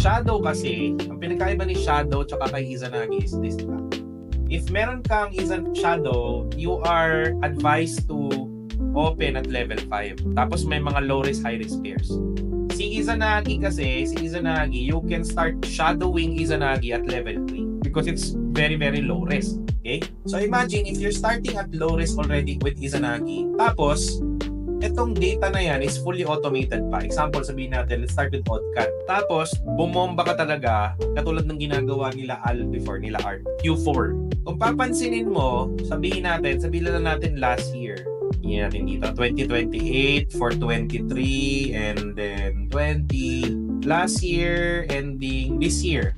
shadow kasi, ang pinagkaiba ni shadow tsaka kay Izanagi is this, diba? If meron kang shadow, you are advised to open at level 5. Tapos may mga low risk, high risk pairs. Si Izanagi, you can start shadowing Izanagi at level 3 because it's very, very low risk. Okay? So imagine if you're starting at low risk already with Izanagi, tapos itong data na yan is fully automated pa. Example, sabihin natin, let's start with Oddcat. Tapos, bumomba ka talaga katulad ng ginagawa nila Al before, nila Art. Q4. Kung papansinin mo, sabihin lang natin last year. Hindi natin dito. 2028, 423, and then 20. Last year, ending this year.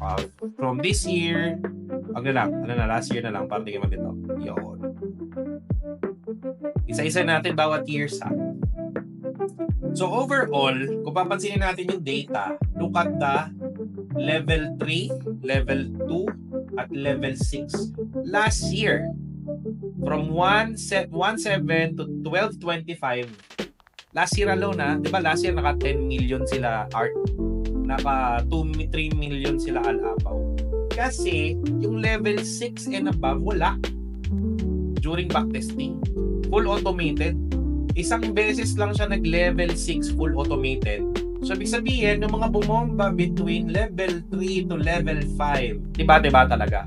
From this year, last year na lang, para tingin mo dito. Yun. Isa-isa natin bawat years ha. So overall, kung papansinin natin yung data, look at the level 3, level 2, at level 6. Last year, from 1.7 to 12.25, last year alone ha, di ba last year naka 10 million sila Art, naka 3 million sila Al-Apaw. Kasi yung level 6 and above, wala. During backtesting. Full automated. Isang beses lang siya nag-level 6 full automated. So, ibig sabihin, yung mga bumomba between level 3 to level 5, diba talaga?